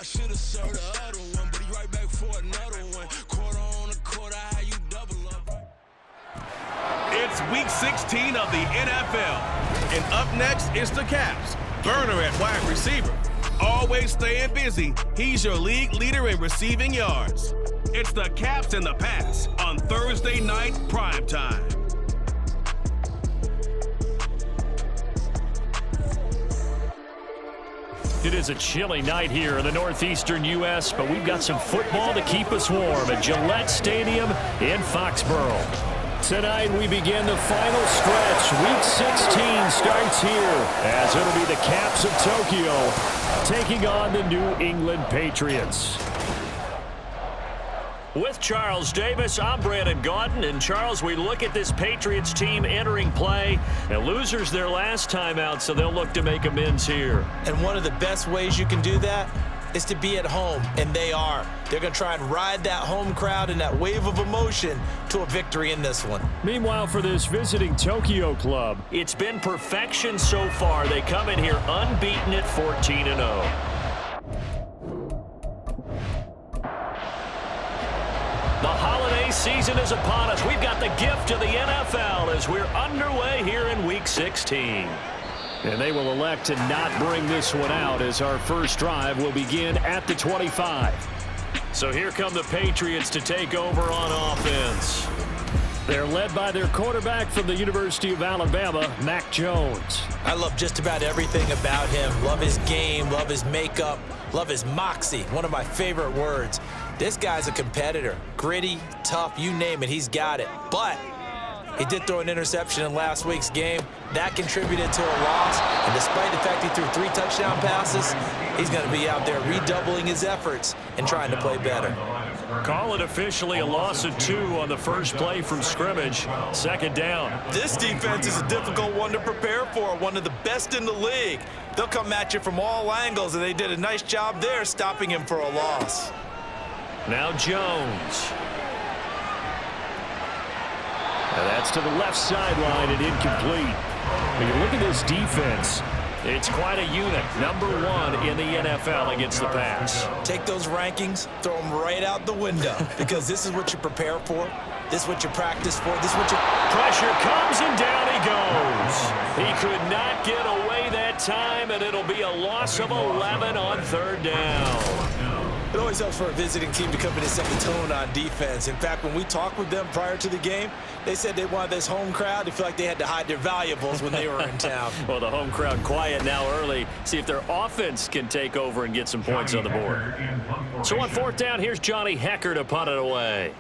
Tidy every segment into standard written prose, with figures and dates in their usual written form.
I should have served the other one, but he right back for another one. Quarter on a quarter, how you double up? It's week 16 of the NFL. And up next is the Caps. Burner at wide receiver. Always staying busy, he's your league leader in receiving yards. It's the Caps and the Pass on Thursday night primetime. It is a chilly night here in the northeastern U.S., but we've got some football to keep us warm at G.O.A.T Stadium in Foxborough. Tonight we begin the final stretch. Week 16 starts here as it'll be the Caps of Tokyo taking on the New England Patriots. With Charles Davis, I'm Brandon Gaudin. And Charles, we look at this Patriots team entering play. And losers their last time out, so they'll look to make amends here. And one of the best ways you can do that is to be at home, and they are. They're going to try and ride that home crowd and that wave of emotion to a victory in this one. Meanwhile, for this visiting Tokyo club, it's been perfection so far. They come in here unbeaten at 14-0. The holiday season is upon us. We've got the gift of the NFL as we're underway here in Week 16. And they will elect to not bring this one out as our first drive will begin at the 25. So here come the Patriots to take over on offense. They're led by their quarterback from the University of Alabama, Mac Jones. I love just about everything about him. Love his game, love his makeup, love his moxie, one of my favorite words. This guy's a competitor. Gritty, tough, you name it, he's got it. But he did throw an interception in last week's game. That contributed to a loss. And despite the fact he threw 3 touchdown passes, he's going to be out there redoubling his efforts and trying to play better. Call it officially a loss of 2 on the first play from scrimmage. Second down. This defense is a difficult one to prepare for, one of the best in the league. They'll come at you from all angles, and they did a nice job there stopping him for a loss. Now Jones. Now that's to the left sideline and incomplete. When you look at this defense, it's quite a unit. Number 1 in the NFL against the pass. Take those rankings, throw them right out the window because this is what you prepare for. This is what you practice for. This is what you... Pressure comes and down he goes. He could not get away that time, and it'll be a loss of 11 on third down. It always helps for a visiting team to come in and set the tone on defense. In fact, when we talked with them prior to the game, they said they wanted this home crowd to feel like they had to hide their valuables when they were in town. Well, the home crowd quiet now early. See if their offense can take over and get some points on the board. So on fourth down, here's Johnny Hecker to punt it away.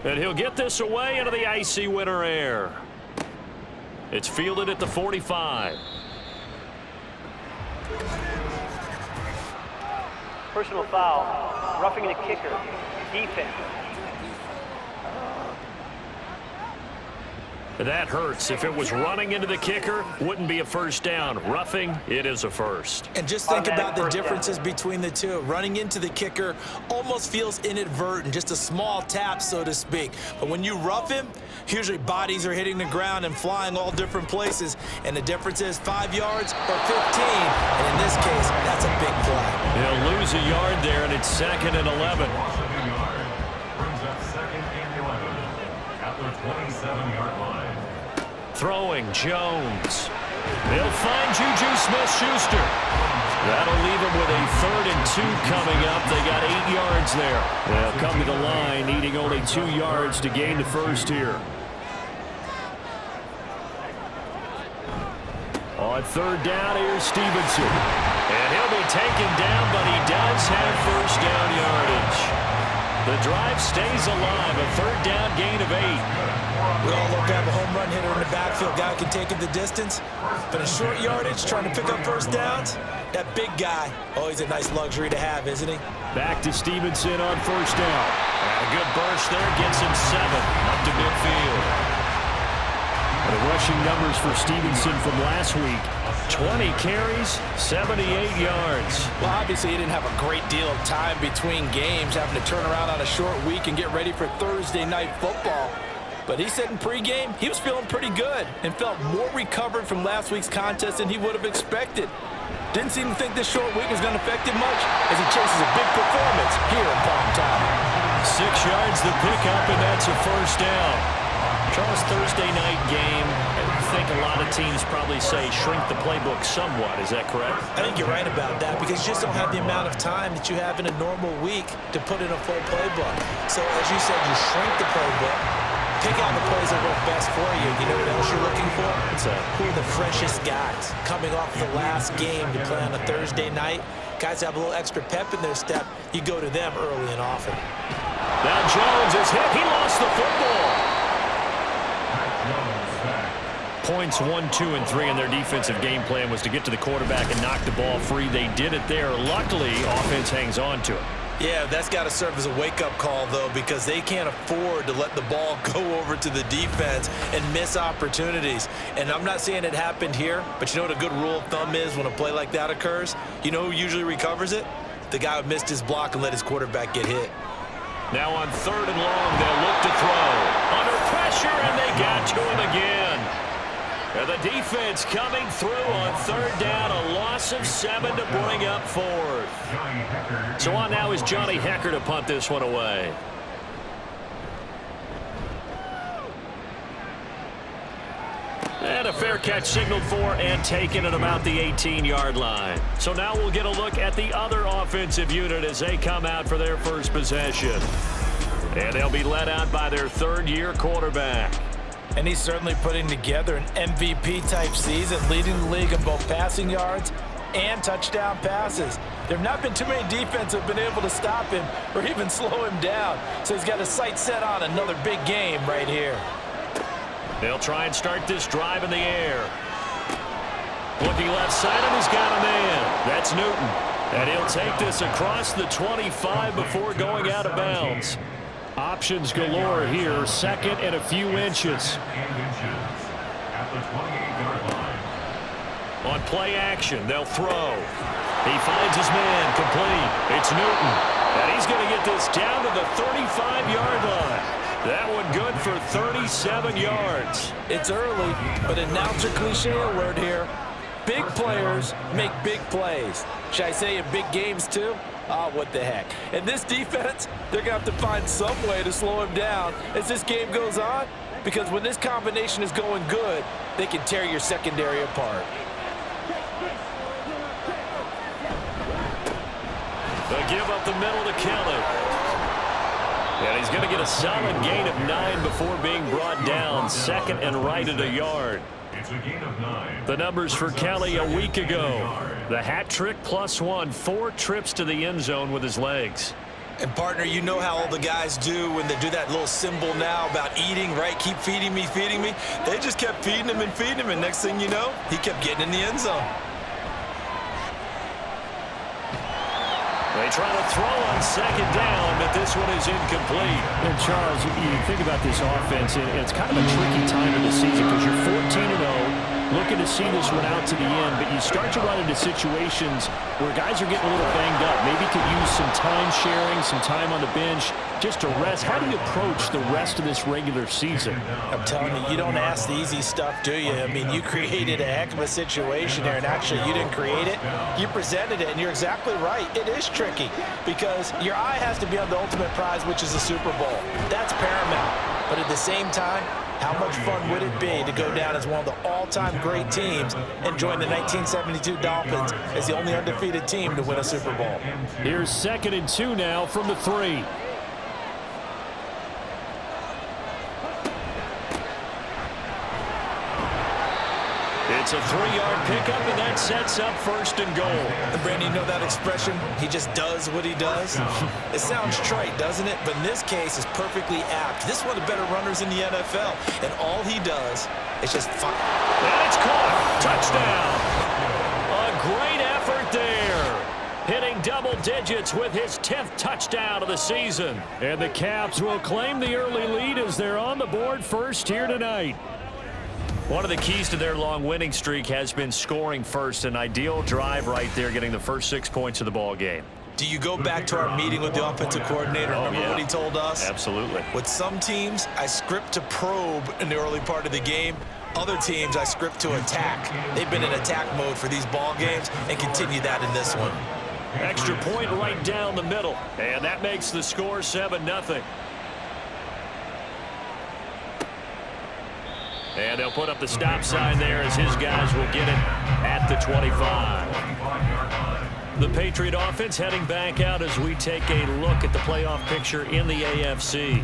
And he'll get this away into the icy winter air. It's fielded at the 45. Personal foul, roughing the kicker, defense. That hurts. If it was running into the kicker, wouldn't be a first down. Roughing, it is a first. And just think about the differences between the two. Running into the kicker almost feels inadvertent, just a small tap, so to speak. But when you rough him, usually bodies are hitting the ground and flying all different places. And the difference is 5 yards or 15. And in this case, that's a big play. He'll lose a yard there, and it's 2nd and 11. Throwing Jones. They'll find Juju Smith-Schuster. That'll leave them with a 3rd and 2 coming up. They got 8 yards there. They'll come to the line, needing only 2 yards to gain the first here. On 3rd down, here's Stevenson. And he'll be taken down, but he does have first down yardage. The drive stays alive, a 3rd down gain of 8. We all love to have a home run hitter in the backfield, guy who can take it the distance. But in short yardage, trying to pick up first downs, that big guy, always a nice luxury to have, isn't he? Back to Stevenson on 1st down. And a good burst there, gets him 7 up to midfield. And the rushing numbers for Stevenson from last week, 20 carries, 78 yards. Well, obviously he didn't have a great deal of time between games, having to turn around on a short week and get ready for Thursday night football. But he said in pregame he was feeling pretty good and felt more recovered from last week's contest than he would have expected. Didn't seem to think this short week was going to affect him much as he chases a big performance here in prime time. 6 yards the pickup, and that's a first down. Charles, Thursday night game, I think a lot of teams probably say shrink the playbook somewhat. Is that correct? I think you're right about that because you just don't have the amount of time that you have in a normal week to put in a full playbook. So as you said, you shrink the playbook, pick out the plays that work best for you. You know what else you're looking for? Who are the freshest guys coming off the last game to play on a Thursday night? Guys have a little extra pep in their step. You go to them early and often. Now Jones is hit. He lost the football. Points 1, 2, and 3 in their defensive game plan was to get to the quarterback and knock the ball free. They did it there. Luckily, offense hangs on to it. Yeah, that's got to serve as a wake-up call, though, because they can't afford to let the ball go over to the defense and miss opportunities. And I'm not saying it happened here, but you know what a good rule of thumb is when a play like that occurs? You know who usually recovers it? The guy who missed his block and let his quarterback get hit. Now on 3rd and long, they'll look to throw. Under pressure, and they got to him again. And the defense coming through on 3rd down, a loss of 7 to bring up 4th. So on now is Johnny Hecker to punt this one away. And a fair catch signaled for and taken at about the 18-yard line. So now we'll get a look at the other offensive unit as they come out for their first possession. And they'll be led out by their 3rd-year quarterback. And he's certainly putting together an MVP-type season, leading the league in both passing yards and touchdown passes. There have not been too many defenses that have been able to stop him or even slow him down. So he's got his sights set on another big game right here. They'll try and start this drive in the air. Looking left side, and he's got a man. That's Newton. And he'll take this across the 25 before going out of bounds. Options galore here, 2nd and a few inches. On play action, they'll throw. He finds his man, complete. It's Newton, and he's going to get this down to the 35-yard line. That one good for 37 yards. It's early, but announcer cliche alert here. Big players make big plays. Should I say in big games too? Oh, what the heck. And this defense, they're going to have to find some way to slow him down as this game goes on, because when this combination is going good, they can tear your secondary apart. They'll give up the middle to Kelly. And he's going to get a solid gain of 9 before being brought down. 2nd and right at a yard. It's a gain of 9. The numbers for Kelly a week ago. The hat trick +1, 4 trips to the end zone with his legs. And, partner, you know how all the guys do when they do that little symbol now about eating, right? Keep feeding me, feeding me. They just kept feeding him, and next thing you know, he kept getting in the end zone. They try to throw on 2nd down, but this one is incomplete. And Charles, you think about this offense, and it's kind of a tricky time of the season because you're 14-0, looking to see this one out to the end, but you start to run into situations where guys are getting a little banged up. Maybe could use some time sharing, some time on the bench just to rest. How do you approach the rest of this regular season? I'm telling you, you don't ask the easy stuff, do you? I mean, you created a heck of a situation there, and actually you didn't create it. You presented it, and you're exactly right. It is tricky because your eye has to be on the ultimate prize, which is the Super Bowl. That's paramount. But at the same time, how much fun would it be to go down as one of the all-time great teams and join the 1972 Dolphins as the only undefeated team to win a Super Bowl? Here's 2nd and 2 now from the 3. It's a 3-yard pickup, and that sets up 1st and goal. And Brandon, you know that expression? He just does what he does? It sounds trite, doesn't it? But in this case, it's perfectly apt. This is one of the better runners in the NFL, and all he does is just fire. And it's caught. Touchdown. A great effort there. Hitting double digits with his 10th touchdown of the season. And the Caps will claim the early lead as they're on the board first here tonight. One of the keys to their long winning streak has been scoring first. An ideal drive right there, getting the first 6 points of the ball game. Do you go back to our meeting with the offensive coordinator? Remember what he told us? Absolutely. With some teams, I script to probe in the early part of the game. Other teams I script to attack. They've been in attack mode for these ball games and continue that in this one. Extra point right down the middle. And that makes the score 7-0. And they'll put up the stop sign there as his guys will get it at the 25. The Patriot offense heading back out as we take a look at the playoff picture in the AFC.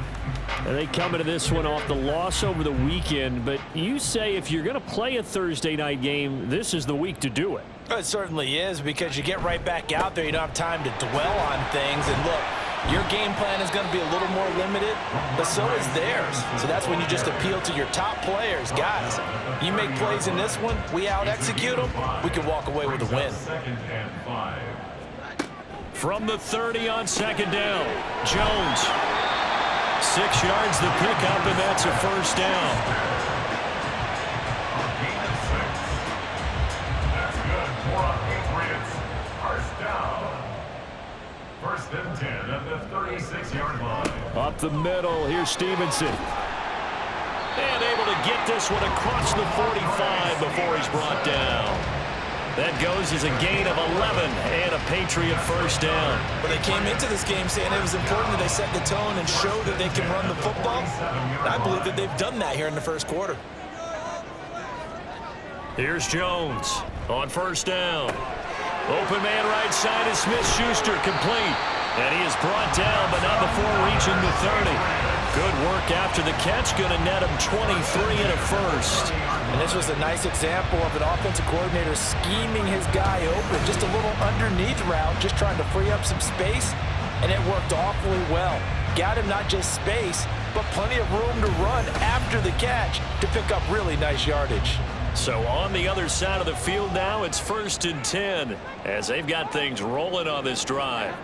And they come into this one off the loss over the weekend, but you say if you're going to play a Thursday night game, this is the week to do it. It certainly is, because you get right back out there. You don't have time to dwell on things. And look, your game plan is going to be a little more limited, but so is theirs. So that's when you just appeal to your top players. Guys, you make plays in this one, we out-execute them, we can walk away with a win. From the 30 on second down, Jones. 6 yards the pickup, and that's a first down. First and 10 at the 36-yard line. Up the middle, here's Stevenson. And able to get this one across the 45 before he's brought down. That goes as a gain of 11 and a Patriot first down. But they came into this game saying it was important that they set the tone and show that they can run the football. And I believe that they've done that here in the first quarter. Here's Jones on first down. Open man right side is Smith-Schuster, complete. And he is brought down, but not before reaching the 30. Good work after the catch, going to net him 23 and a first. And this was a nice example of an offensive coordinator scheming his guy open. Just a little underneath route, just trying to free up some space, and it worked awfully well. Got him not just space, but plenty of room to run after the catch to pick up really nice yardage. So on the other side of the field now, it's 1st and 10 as they've got things rolling on this drive.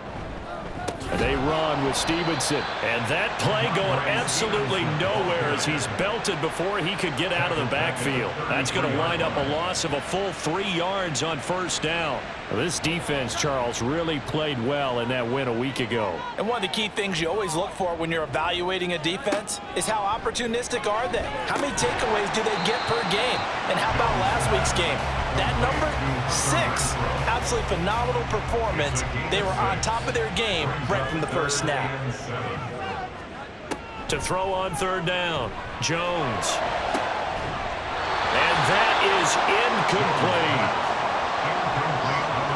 And they run with Stevenson. And that play going absolutely nowhere as he's belted before he could get out of the backfield. That's going to wind up a loss of a full 3 yards on first down. Well, this defense, Charles, really played well in that win a week ago. And one of the key things you always look for when you're evaluating a defense is how opportunistic are they? How many takeaways do they get per game? And how about last week's game? That number, 6. Absolutely phenomenal performance. They were on top of their game right from the first snap. To throw on third down, Jones. And that is incomplete.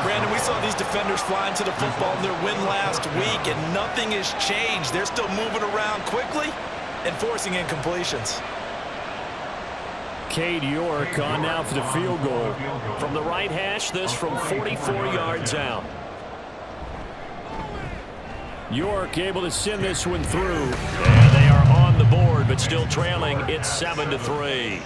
Brandon, we saw these defenders flying to the football in their win last week, and nothing has changed. They're still moving around quickly and forcing incompletions. Cade York on now for the field goal. From the right hash, this from 44 yards out. York able to send this one through. And they are on the board, but still trailing. It's 7-3.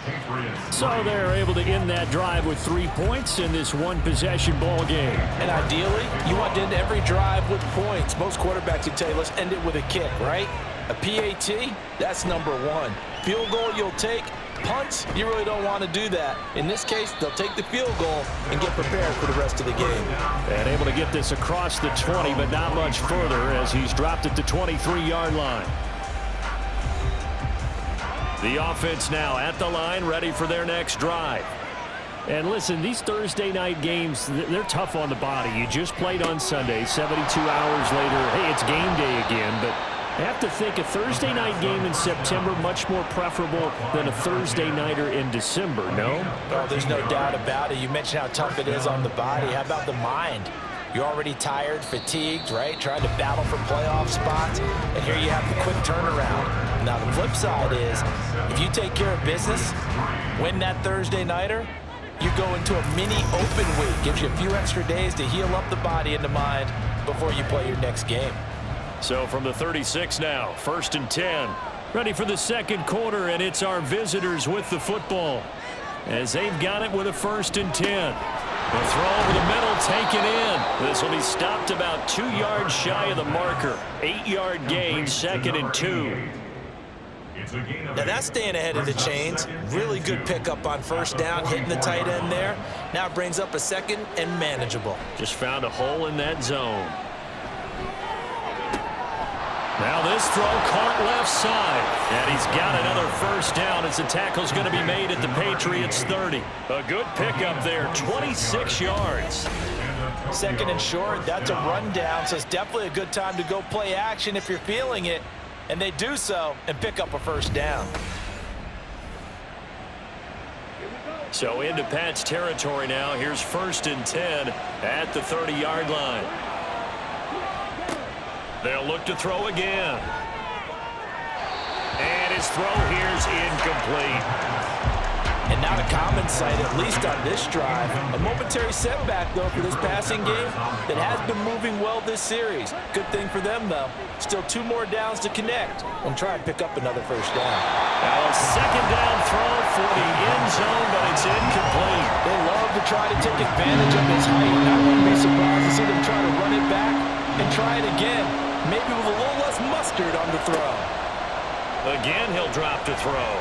So they're able to end that drive with 3 points in this one-possession ball game. And ideally, you want to end every drive with points. Most quarterbacks would tell you, let's end it with a kick, right? A PAT, that's number 1. Field goal you'll take. Punts, you really don't want to do that. In this case, they'll take the field goal and get prepared for the rest of the game. And able to get this across the 20, but not much further as he's dropped at the 23-yard line. The offense now at the line, ready for their next drive. And listen, these Thursday night games, they're tough on the body. You just played on Sunday, 72 hours later. Hey, it's game day again, but I have to think a Thursday night game in September much more preferable than a Thursday nighter in December, no? Oh, there's no doubt about it. You mentioned how tough it is on the body. How about the mind? You're already tired, fatigued, right? Trying to battle for playoff spots, and here you have the quick turnaround. Now, the flip side is, if you take care of business, win that Thursday nighter, you go into a mini open week. Gives you a few extra days to heal up the body and the mind before you play your next game. So from the 36 now, 1st and 10. Ready for the second quarter, and it's our visitors with the football as they've got it with a 1st and 10. The throw over the middle, taken in. This will be stopped about 2 yards shy of the marker. 8-yard gain, 2nd and 2. Now that's staying ahead of the chains. Really good pickup on first down, hitting the tight end there. Now it brings up a 2nd and manageable. Just found a hole in that zone. Now this throw caught left side. And he's got another first down as the tackle's going to be made at the Patriots 30. A good pickup there, 26 yards. Second and short, that's a rundown, so it's definitely a good time to go play action if you're feeling it. And they do so and pick up a first down. So into Pat's territory now. Here's 1st and 10 at the 30-yard line. They'll look to throw again. And his throw here's incomplete. And not a common sight, at least on this drive. A momentary setback, though, for this passing game that has been moving well this series. Good thing for them, though. Still 2 more downs to connect and try and pick up another first down. Now a second down throw for the end zone, but it's incomplete. They love to try to take advantage of his height. I wouldn't be surprised to see them try to run it back and try it again. Maybe with a little less mustard on the throw. Again, he'll drop to throw.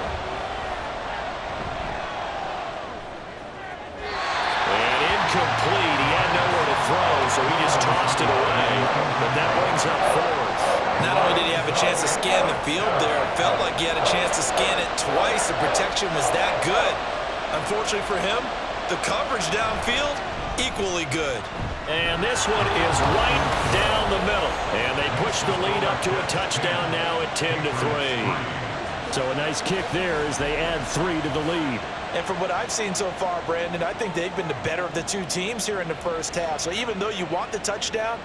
And incomplete. He had nowhere to throw, so he just tossed it away. But that brings up 4th. Not only did he have a chance to scan the field there, it felt like he had a chance to scan it twice. The protection was that good. Unfortunately for him, the coverage downfield, equally good. And this one is right down the middle. And they push the lead up to a touchdown now at 10-3. So a nice kick there as they add 3 to the lead. And from what I've seen so far, Brandon, I think they've been the better of the 2 teams here in the first half. So even though you want the touchdown,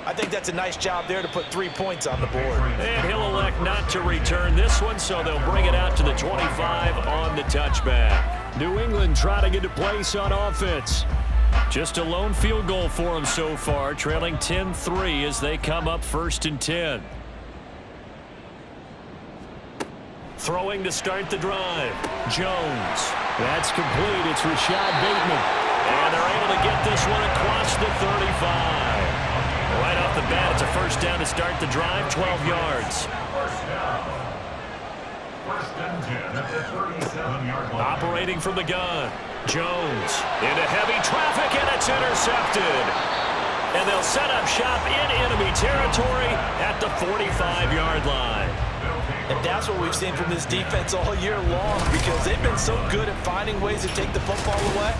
I think that's a nice job there to put 3 points on the board. And he'll elect not to return this one, so they'll bring it out to the 25 on the touchback. New England trying to get a place on offense. Just a lone field goal for them so far, trailing 10-3 as they come up 1st and 10. Throwing to start the drive. Jones. That's complete. It's Rashad Bateman. And they're able to get this one across the 35. Right off the bat, it's a first down to start the drive, 12 yards. First down. 1st and 10 at the 37-yard line. Operating from the gun. Jones into heavy traffic, and it's intercepted. And they'll set up shop in enemy territory at the 45-yard line. And that's what we've seen from this defense all year long, because they've been so good at finding ways to take the football away.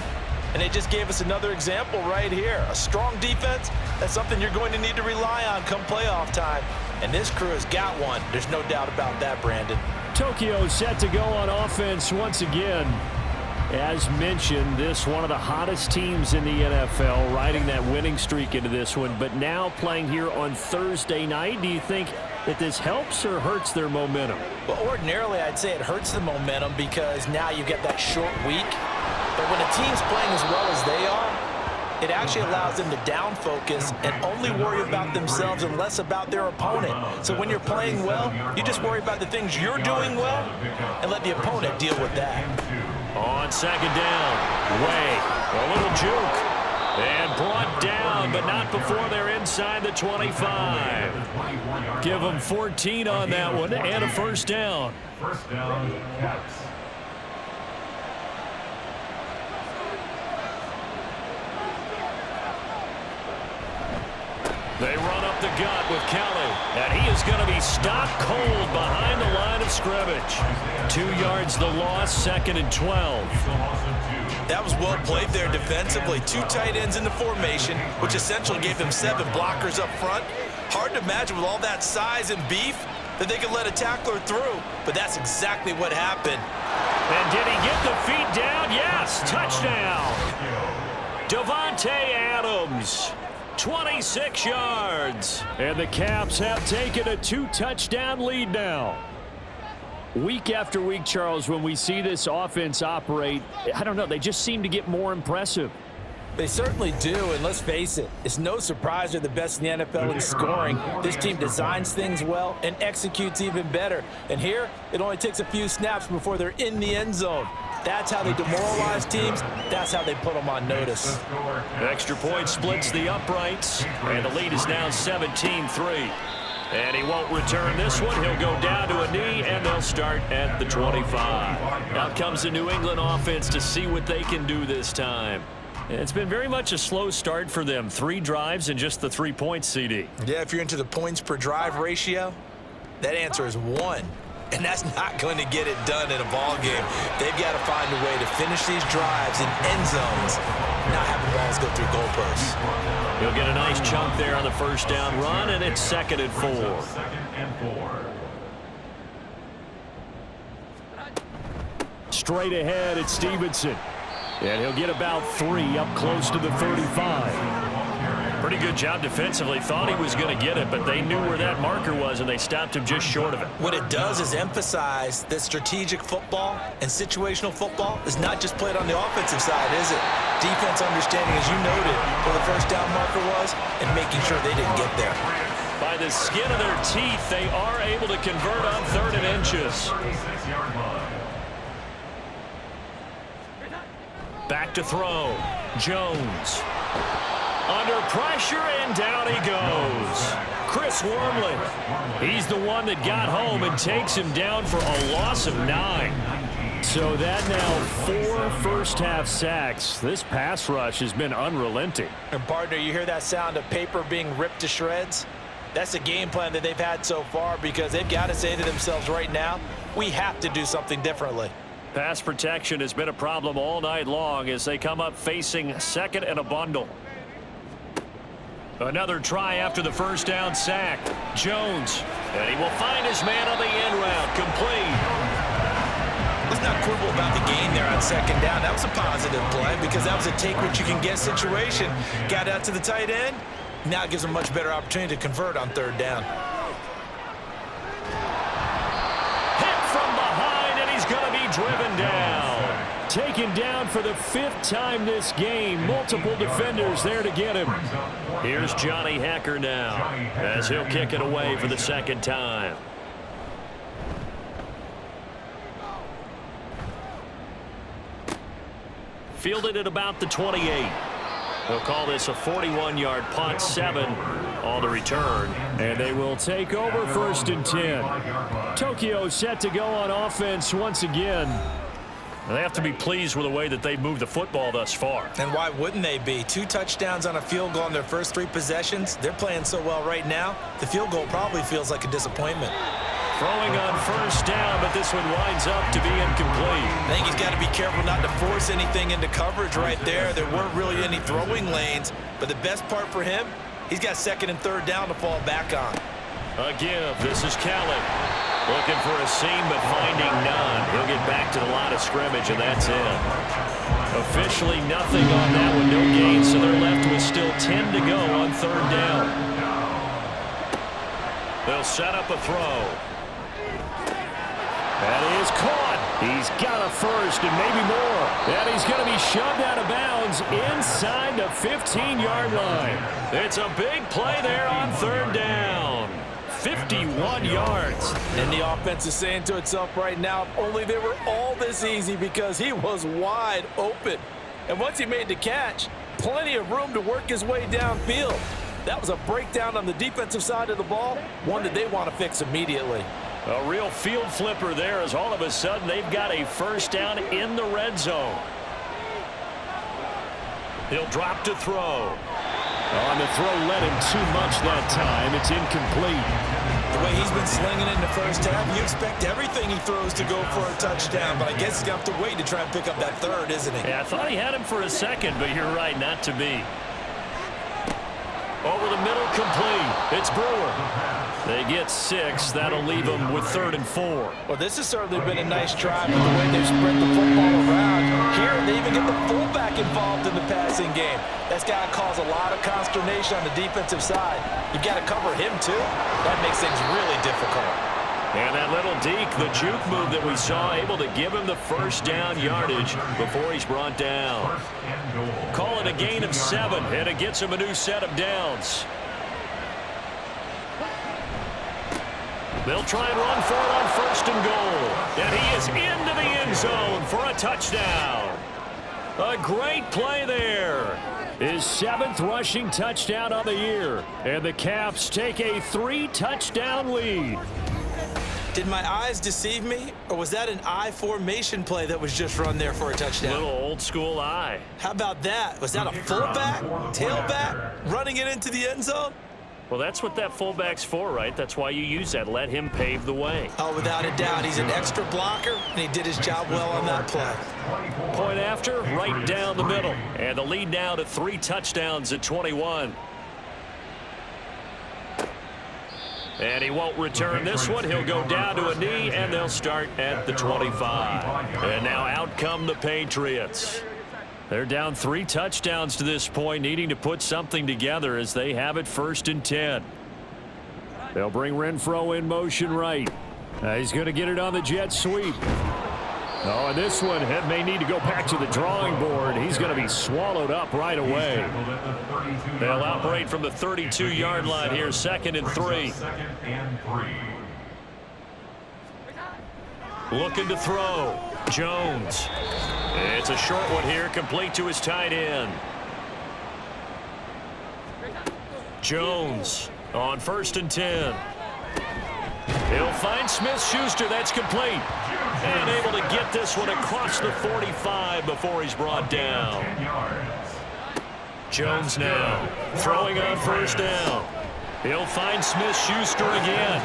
And they just gave us another example right here. A strong defense, that's something you're going to need to rely on come playoff time. And this crew has got one. There's no doubt about that, Brandon. Tokyo set to go on offense once again. As mentioned, this one of the hottest teams in the NFL, riding that winning streak into this one, but now playing here on Thursday night. Do you think that this helps or hurts their momentum? Well, ordinarily, I'd say it hurts the momentum because now you get that short week. But when a team's playing as well as they are, it actually allows them to down focus and only worry about themselves and less about their opponent. So when you're playing well, you just worry about the things you're doing well and let the opponent deal with that. On second down, Way, a little juke, and brought down, but not before they're inside the 25. Give them 14 on that one and a first down. First down, Caps. They run up the gut with Kelly, and he is going to be stopped cold behind the line of scrimmage. 2 yards the loss, 2nd and 12. That was well played there defensively. 2 tight ends in the formation, which essentially gave them 7 blockers up front. Hard to imagine with all that size and beef that they could let a tackler through, but that's exactly what happened. And did he get the feet down? Yes, touchdown. Devontae Adams. 26 yards. And the Caps have taken a 2-touchdown lead now. Week after week, Charles, when we see this offense operate, I don't know, they just seem to get more impressive. They certainly do, and let's face it, it's no surprise they're the best in the NFL in scoring. This team designs things well and executes even better. And here, it only takes a few snaps before they're in the end zone. That's how they demoralize teams. That's how they put them on notice. Extra point splits the uprights, and the lead is now 17-3. And he won't return this one. He'll go down to a knee, and they'll start at the 25. Out comes the New England offense to see what they can do this time. It's been very much a slow start for them. 3 drives and just the 3 points, CD. Yeah, if you're into the points per drive ratio, That answer is 1. And that's not going to get it done in a ball game. They've got to find a way to finish these drives in end zones, not having balls go through goalposts. He'll get a nice chunk there on the first down run, and it's 2nd and 4. Straight ahead, it's Stevenson. And he'll get about 3 up close to the 35. Pretty good job defensively. Thought he was going to get it, but they knew where that marker was, and they stopped him just short of it. What it does is emphasize that strategic football and situational football is not just played on the offensive side, is it? Defense understanding, as you noted, where the first down marker was and making sure they didn't get there. By the skin of their teeth, they are able to convert on 3rd and inches. Back to throw. Jones. Under pressure, and down he goes. Chris Wormley. He's the one that got home and takes him down for a loss of 9. So that now 4 first-half sacks. This pass rush has been unrelenting. And, partner, you hear that sound of paper being ripped to shreds? That's the game plan that they've had so far because they've got to say to themselves right now, we have to do something differently. Pass protection has been a problem all night long as they come up facing 2nd and a bundle. Another try after the first down sack. Jones. And he will find his man on the end route. Complete. Let's not quibble about the gain there on 2nd down. That was a positive play because that was a take-what-you-can-get situation. Got out to the tight end. Now it gives them a much better opportunity to convert on 3rd down. Hit from behind, and he's going to be driven down. Taken down for the 5th time this game. Multiple defenders there to get him. Here's Johnny Hacker now as he'll kick it away for the 2nd time. Fielded at about the 28. They'll call this a 41-yard punt, 7 on the return. And they will take over 1st and 10. Tokyo set to go on offense once again. They have to be pleased with the way that they've moved the football thus far. And why wouldn't they be? 2 touchdowns on a field goal in their first 3 possessions. They're playing so well right now, the field goal probably feels like a disappointment. Throwing on first down, but this one winds up to be incomplete. I think he's got to be careful not to force anything into coverage right there. There weren't really any throwing lanes, but the best part for him, he's got 2nd and 3rd down to fall back on. A give. This is Kelly. Looking for a seam, but finding none. He'll get back to the line of scrimmage, and that's it. Officially nothing on that one. No gain, so they're left with still 10 to go on 3rd down. They'll set up a throw. That is caught. He's got a first and maybe more. And he's going to be shoved out of bounds inside the 15-yard line. It's a big play there on 3rd down. 51 yards. And the offense is saying to itself right now, if only they were all this easy because he was wide open. And once he made the catch, plenty of room to work his way downfield. That was a breakdown on the defensive side of the ball, one that they want to fix immediately. A real field flipper there as all of a sudden they've got a first down in the red zone. He'll drop to throw. On the throw led him too much that time. It's incomplete. The way he's been slinging it in the first half, you expect everything he throws to go for a touchdown, but I guess he's going to have to wait to try and pick up that 3rd, isn't he? Yeah, I thought he had him for a second, but you're right, not to be. Over the middle, complete. It's Brewer. They get 6. That'll leave them with 3rd and 4. Well, this has certainly been a nice try with the way they've spread the football around. Here, they even get the fullback involved in the passing game. That's got to cause a lot of consternation on the defensive side. You've got to cover him, too. That makes things really difficult. And that little deke, the juke move that we saw, able to give him the first down yardage before he's brought down. Call it a gain of 7, and it gets him a new set of downs. They'll try and run for it on 1st and goal. And he is into the end zone for a touchdown. A great play there. His 7th rushing touchdown of the year. And the Caps take a 3-touchdown lead. Did my eyes deceive me, or was that an I formation play that was just run there for a touchdown? Little old school eye. How about that? Was that a fullback, tailback, running it into the end zone? Well, that's what that fullback's for, right? That's why you use that. Let him pave the way. Oh, without a doubt, he's an extra blocker, and he did his job well on that play. Point after, right down the middle. And the lead now to 3 touchdowns at 21. And he won't return this one. He'll go down to a knee, and they'll start at the 25. And now out come the Patriots. They're down 3 touchdowns to this point, needing to put something together as they have it 1st and 10. They'll bring Renfro in motion right. He's going to get it on the jet sweep. Oh, and this one may need to go back to the drawing board. He's going to be swallowed up right away. They'll operate from the 32-yard line here, 2nd and 3. Looking to throw. Jones. It's a short one here, complete to his tight end. Jones on 1st and 10. He'll find Smith-Schuster. That's complete. And able to get this one across the 45 before he's brought down. Jones now throwing on 1st down. He'll find Smith-Schuster again.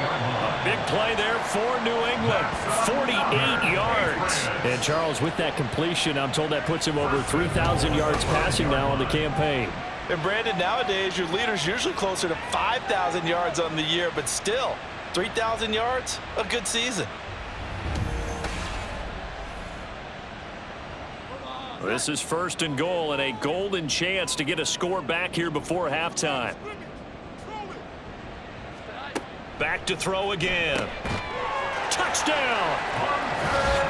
A big play there for New England. 48 yards. And Charles, with that completion, I'm told that puts him over 3,000 yards passing now on the campaign. And Brandon, nowadays your leader's usually closer to 5,000 yards on the year, but still, 3,000 yards, a good season. This is 1st and goal and a golden chance to get a score back here before halftime. Back to throw again. Touchdown!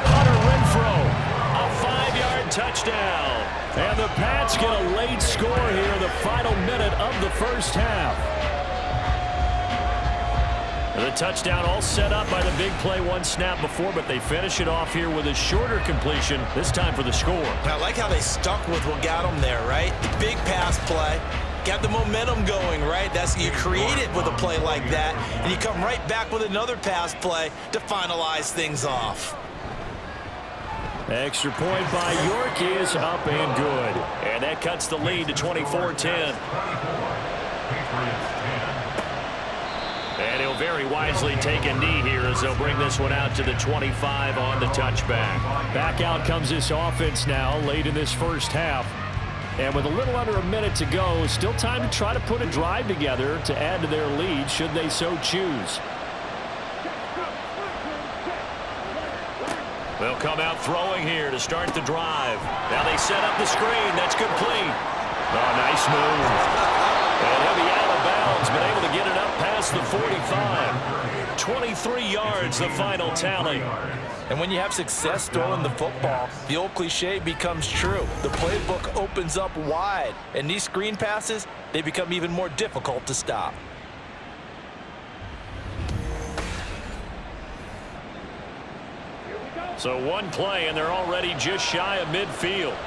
Hunter Renfro, a 5-yard touchdown. And the Pats get a late score here in the final minute of the 1st half. The touchdown all set up by the big play 1 snap before, but they finish it off here with a shorter completion, this time for the score. I like how they stuck with what got them there, right? The big pass play. Got the momentum going, right? That's you create it with a play like that, and you come right back with another pass play to finalize things off. Extra point by York is up and good. And that cuts the lead to 24-10. And he'll very wisely take a knee here as they'll bring this one out to the 25 on the touchback. Back out comes this offense now late in this 1st half. And with a little under a minute to go, still time to try to put a drive together to add to their lead should they so choose. They'll come out throwing here to start the drive. Now they set up the screen. That's complete. Oh, nice move. And he'll be out of bounds, but able to get it up past the 45. 23 yards, the final tally. And when you have success throwing the football, the old cliche becomes true. The playbook opens up wide, and these screen passes, they become even more difficult to stop. So 1 play, and they're already just shy of midfield.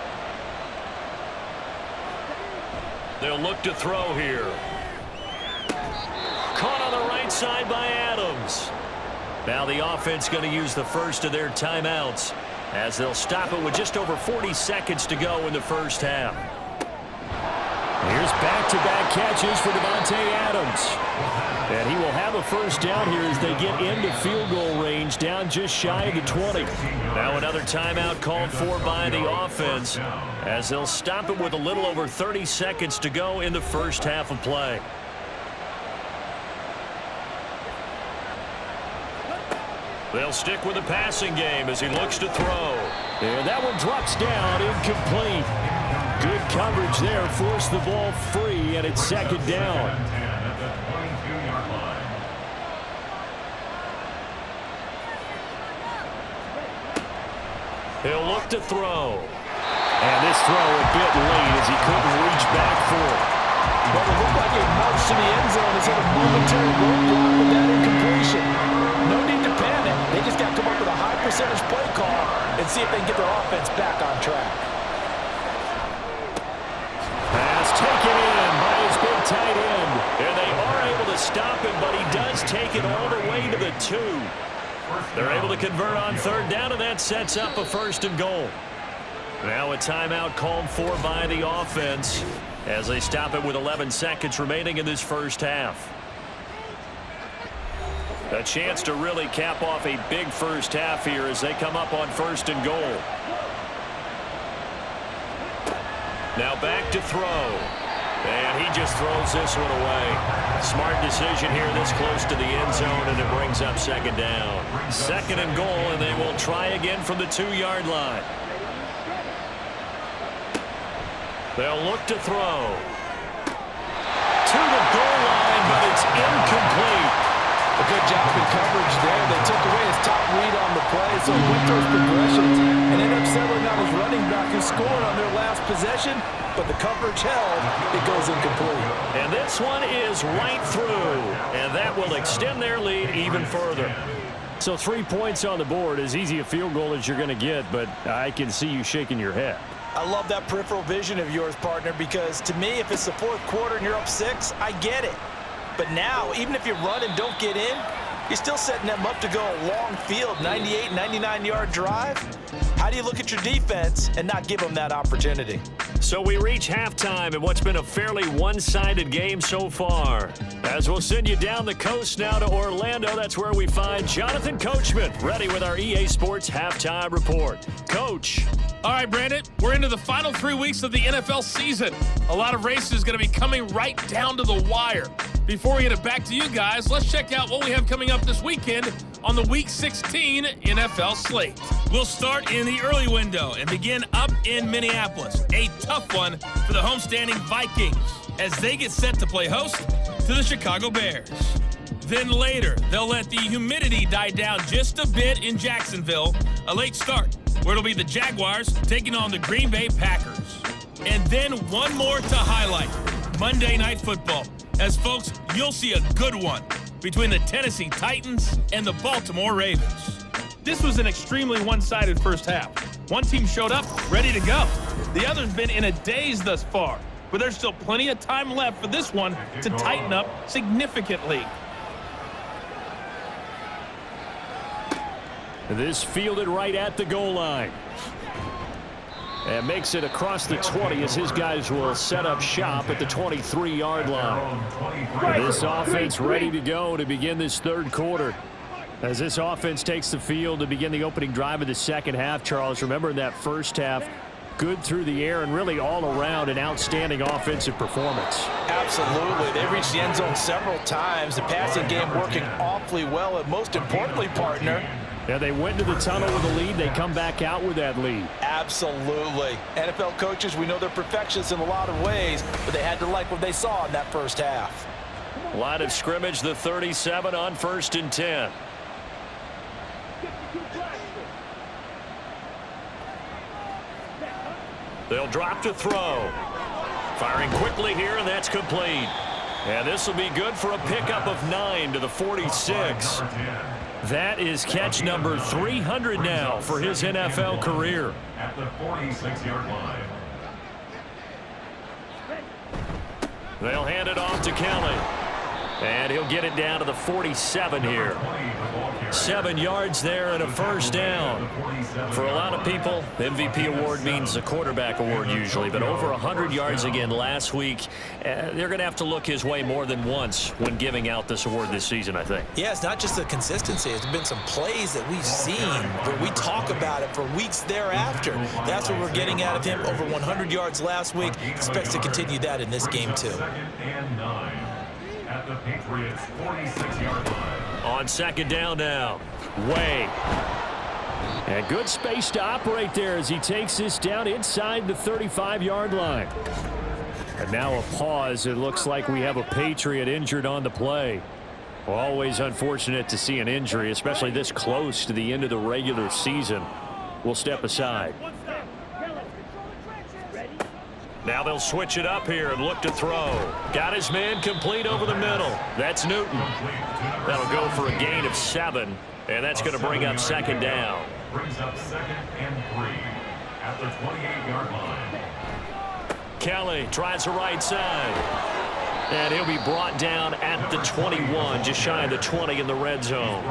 They'll look to throw here. Caught on the right side by Adams. Now the offense going to use the first of their timeouts as they'll stop it with just over 40 seconds to go in the 1st half. Here's back-to-back catches for Devontae Adams. And he will have a 1st down here as they get into field goal range, down just shy of the 20. Now another timeout called for by the offense as they'll stop it with a little over 30 seconds to go in the 1st half of play. They'll stick with the passing game as he looks to throw. And that one drops down, incomplete. Good coverage there, forced the ball free, and it's 2nd down. He'll look to throw. And this throw a bit late as he couldn't reach back for it. But it looked like a march to the end zone is at a momentary roadblock with that incompletion. No need to panic. They just got to come up with a high percentage play call and see if they can get their offense back on track. Pass taken in by his big tight end. And they are able to stop him, but he does take it all the way to the 2. They're able to convert on 3rd down, and that sets up a 1st and goal. Now a timeout called for by the offense as they stop it with 11 seconds remaining in this first half. A chance to really cap off a big first half here as they come up on 1st and goal. Now back to throw. And he just throws this one away. Smart decision here this close to the end zone, and it brings up 2nd down. 2nd and goal, and they will try again from the 2-yard line. They'll look to throw. To the goal line, but it's incomplete. A good job in coverage there. They took away his top read on the play, so he went through his progressions and ended up settling on his running back who scored on their last possession, but the coverage held. It goes incomplete. And this one is right through, and that will extend their lead even further. So 3 points on the board, as easy a field goal as you're going to get, but I can see you shaking your head. I love that peripheral vision of yours, partner, because to me, if it's the 4th quarter and you're up 6, I get it. But now, even if you run and don't get in, you're still setting them up to go a long field, 98, 99-yard drive. How do you look at your defense and not give them that opportunity? So we reach halftime in what's been a fairly one-sided game so far. As we'll send you down the coast now to Orlando, that's where we find Jonathan Coachman, ready with our EA Sports Halftime Report. Coach. All right, Brandon, we're into the final 3 weeks of the NFL season. A lot of races going to be coming right down to the wire. Before we get it back to you guys, let's check out what we have coming up this weekend on the Week 16 NFL slate. We'll start in the early window and begin up in Minneapolis. A tough one for the homestanding Vikings as they get set to play host to the Chicago Bears. Then later, they'll let the humidity die down just a bit in Jacksonville. A late start, where it'll be the Jaguars taking on the Green Bay Packers. And then one more to highlight, Monday Night Football. As folks, you'll see a good one between the Tennessee Titans and the Baltimore Ravens. This was an extremely one-sided first half. One team showed up, ready to go. The other's been in a daze thus far, but there's still plenty of time left for this one to tighten up significantly. This fielded right at the goal line. And makes it across the 20 as his guys will set up shop at the 23-yard line. This offense ready to go to begin this 3rd quarter. As this offense takes the field to begin the opening drive of the 2nd half, Charles, remember in that first half, good through the air and really all around an outstanding offensive performance. Absolutely. They reached the end zone several times. The passing game working awfully well, and most importantly, partner, yeah, they went to the tunnel with a lead. They come back out with that lead. Absolutely. NFL coaches, we know they're perfectionists in a lot of ways, but they had to like what they saw in that first half. Line of scrimmage, the 37 on 1st and 10. They'll drop to throw. Firing quickly here, and that's complete. And this will be good for a pickup of 9 to the 46. That is catch number 300 now for his NFL career. At the 46-yard line. They'll hand it off to Kelly. And he'll get it down to the 47 here. 7 yards there and a first down. For a lot of people, the MVP award means the quarterback award usually, but over 100 yards again last week. They're going to have to look his way more than once when giving out this award this season, I think. Yeah, it's not just the consistency. It's been some plays that we've seen, but we talk about it for weeks thereafter. That's what we're getting out of him. Over 100 yards last week. Expects to continue that in this game, too. 2nd and 9 at the Patriots 46-yard line. On 2nd down now. Way. And good space to operate there as he takes this down inside the 35-yard line. And now a pause. It looks like we have a Patriot injured on the play. Well, always unfortunate to see an injury, especially this close to the end of the regular season. We'll step aside. Now they'll switch it up here and look to throw. Got his man complete over the middle. That's Newton. That'll go for a gain of 7, and that's going to bring up 2nd down. Brings up 2nd and 3 at the 28-yard line. Kelly tries the right side. And he'll be brought down at the 21, just shy of the 20 in the red zone.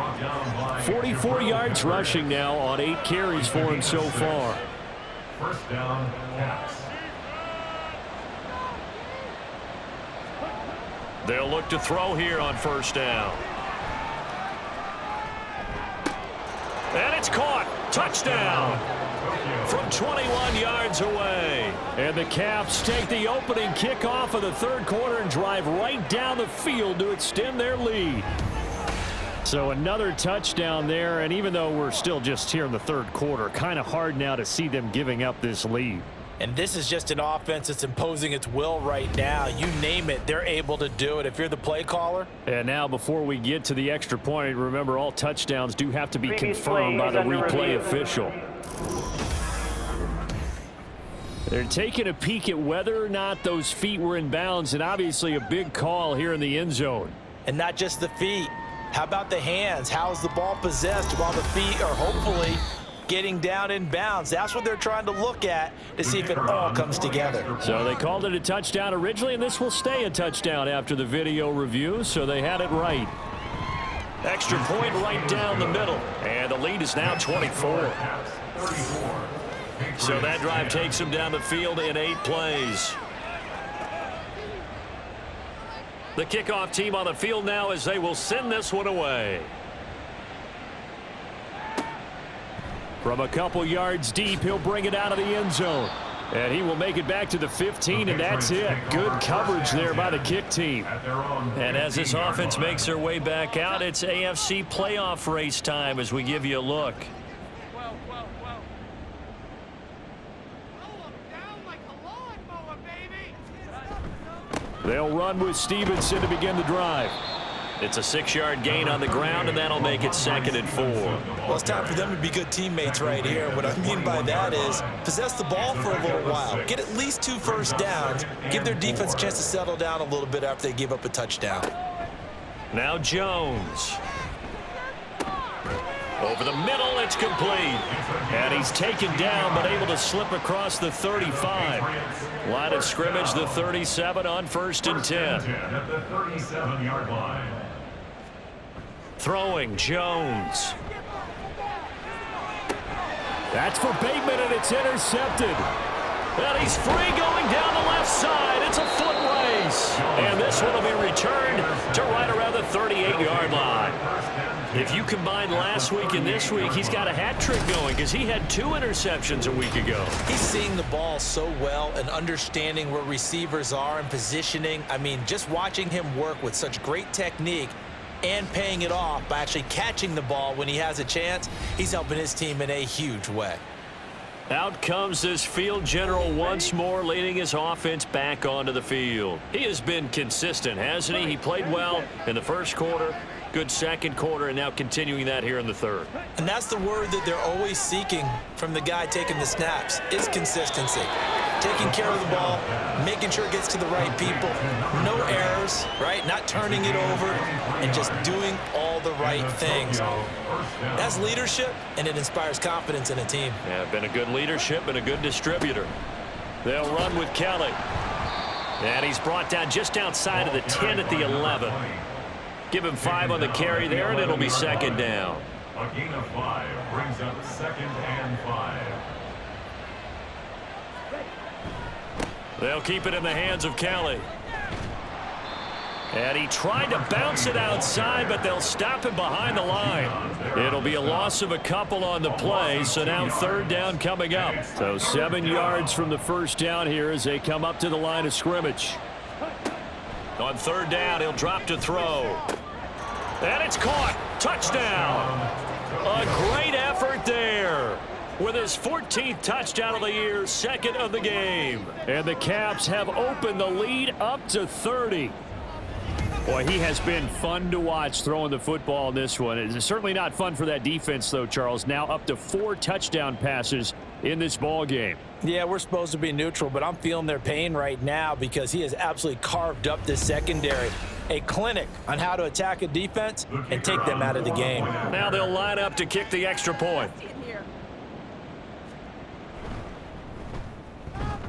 44 yards rushing now on 8 carries for him so far. First down, Cats. They'll look to throw here on first down. And it's caught. Touchdown. From 21 yards away. And the Caps take the opening kickoff of the third quarter and drive right down the field to extend their lead. So another touchdown there, and even though we're still just here in the third quarter, kind of hard now to see them giving up this lead. And this is just an offense that's imposing its will right now. You name it, they're able to do it if you're the play caller. And now before we get to the extra point, remember all touchdowns do have to be confirmed by the replay official. They're taking a peek at whether or not those feet were in bounds, and obviously a big call here in the end zone. And not just the feet. How about the hands? How's the ball possessed while the feet are hopefully getting down in bounds? That's what they're trying to look at to see if it all comes together. So they called it a touchdown originally, and this will stay a touchdown after the video review, so they had it right. Extra point right down the middle, and the lead is now 24. So that drive takes them down the field in 8 plays. The kickoff team on the field now as they will send this one away. From a couple yards deep, he'll bring it out of the end zone. And he will make it back to the 15, and that's it. Good coverage there by the kick team. And as this offense makes their way back out, it's AFC playoff race time as we give you a look. They'll run with Stevenson to begin the drive. It's a 6-yard gain on the ground, and that'll make it 2nd and 4. Well, it's time for them to be good teammates right here. What I mean by that is possess the ball for a little while. Get at least 2 first downs. Give their defense a chance to settle down a little bit after they give up a touchdown. Now Jones. Over the middle, it's complete. And he's taken down, but able to slip across the 35. Line of scrimmage, the 37 on 1st and 10. At the 37-yard line. Throwing, Jones. That's for Bateman, and it's intercepted. And he's free going down the left side. It's a foot race. And this one will be returned to right around the 38-yard line. If you combine last week and this week, he's got a hat trick going because he had 2 interceptions a week ago. He's seeing the ball so well and understanding where receivers are and positioning. I mean, just watching him work with such great technique and paying it off by actually catching the ball when he has a chance, he's helping his team in a huge way. Out comes this field general once more, leading his offense back onto the field. He has been consistent, hasn't he? He played well in the first quarter, good second quarter, and now continuing that here in the third. And that's the word that they're always seeking from the guy taking the snaps, is consistency. Taking care of the ball, making sure it gets to the right people, no errors, right? Not turning it over, and just doing all the right things. That's leadership, and it inspires confidence in a team. Yeah, been a good leadership and a good distributor. They'll run with Kelly. And he's brought down just outside of the 10 at the 11. Give him 5 on the carry there, and it'll be 2nd down. A gain of 5 brings up 2nd and 5. They'll keep it in the hands of Kelly. And he tried to bounce it outside, but they'll stop him behind the line. It'll be a loss of a couple on the play, so now 3rd down coming up. So 7 yards from the first down here as they come up to the line of scrimmage. On 3rd down, he'll drop to throw. And it's caught. Touchdown. A great effort there. With his 14th touchdown of the year, 2nd of the game. And the Caps have opened the lead up to 30. Boy, he has been fun to watch throwing the football in this one. It's certainly not fun for that defense, though, Charles. Now up to 4 touchdown passes in this ball game. Yeah, we're supposed to be neutral, but I'm feeling their pain right now because he has absolutely carved up this secondary. A clinic on how to attack a defense and take them out of the game. Now they'll line up to kick the extra point.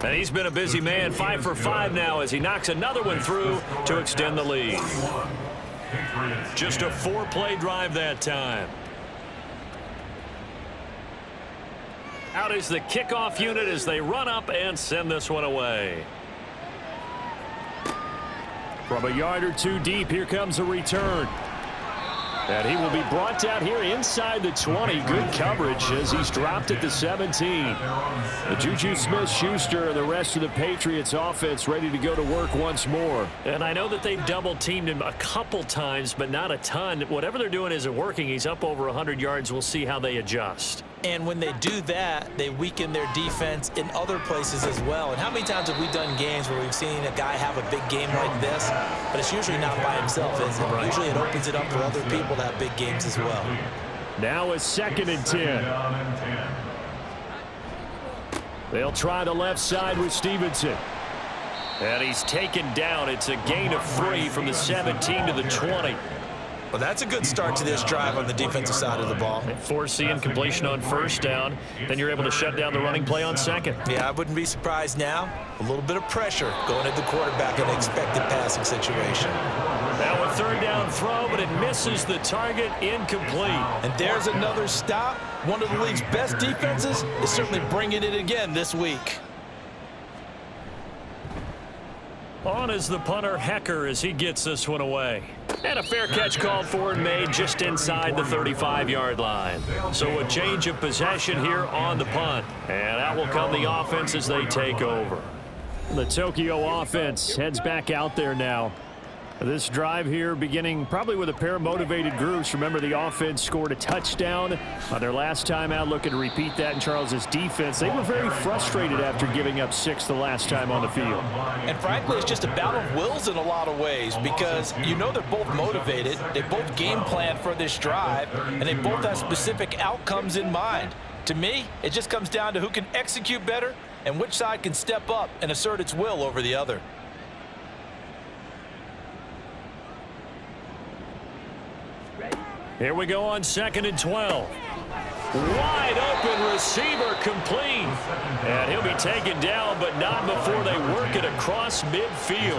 And he's been a busy man, 5 for 5 now as he knocks another one through to extend the lead. Just a 4-play drive that time. Out is the kickoff unit as they run up and send this one away. From a yard or two deep, here comes a return. And he will be brought down here inside the 20. Good coverage as he's dropped at the 17. The Juju Smith-Schuster and the rest of the Patriots offense ready to go to work once more. And I know that they've double-teamed him a couple times, but not a ton. Whatever they're doing isn't working. He's up over 100 yards. We'll see how they adjust. And when they do that, they weaken their defense in other places as well. And how many times have we done games where we've seen a guy have a big game like this, but it's usually not by himself, is it? Right. Usually it opens it up for other people to have big games as well. Now a 2nd and 10. They'll try the left side with Stevenson. And he's taken down. It's a gain of 3 from the 17 to the 20. Well, that's a good start to this drive on the defensive side of the ball. Force the incompletion on 1st down. Then you're able to shut down the running play on 2nd. Yeah, I wouldn't be surprised now. A little bit of pressure going at the quarterback in an expected passing situation. Now a 3rd down throw, but it misses the target, incomplete. And there's another stop. One of the league's best defenses is certainly bringing it again this week. On is the punter, Hecker, as he gets this one away. And a fair catch called for and made just inside the 35-yard line. So a change of possession here on the punt. And out will come the offense as they take over. The Tokyo offense heads back out there now. This drive here beginning probably with a pair of motivated groups. Remember, the offense scored a touchdown on their last time out. Looking to repeat that in Charles's defense. They were very frustrated after giving up 6 the last time on the field. And frankly, it's just a battle of wills in a lot of ways because you know they're both motivated. They both game plan for this drive, and they both have specific outcomes in mind. To me, it just comes down to who can execute better and which side can step up and assert its will over the other. Here we go on 2nd and 12. Wide open receiver complete. And he'll be taken down, but not before they work it across midfield.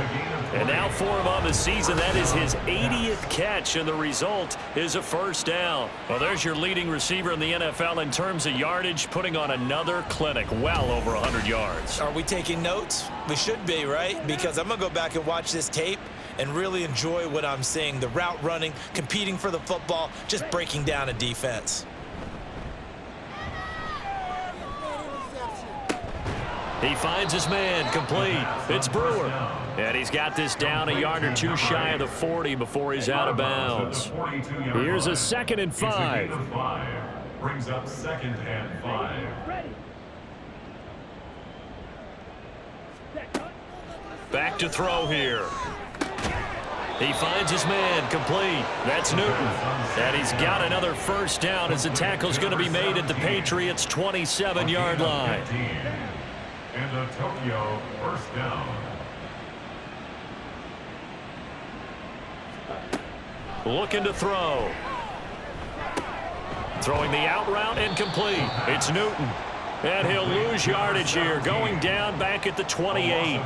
And now for him on the season, that is his 80th catch, and the result is a 1st down. Well, there's your leading receiver in the NFL in terms of yardage, putting on another clinic, well over 100 yards. Are we taking notes? We should be, right? Because I'm going to go back and watch this tape and really enjoy what I'm seeing. The route running, competing for the football, just breaking down a defense. He finds his man, complete. It's Brewer. And he's got this down a yard or two shy of the 40 before he's out of bounds. Here's a 2nd and 5. Brings up 2nd and 5. Back to throw here. He finds his man, complete. That's Newton. And he's got another 1st down as the tackle's going to be made at the Patriots' 27-yard line. And a Tokyo 1st down. Looking to throw. Throwing the out route, incomplete. It's Newton. And he'll lose yardage here, going down back at the 28.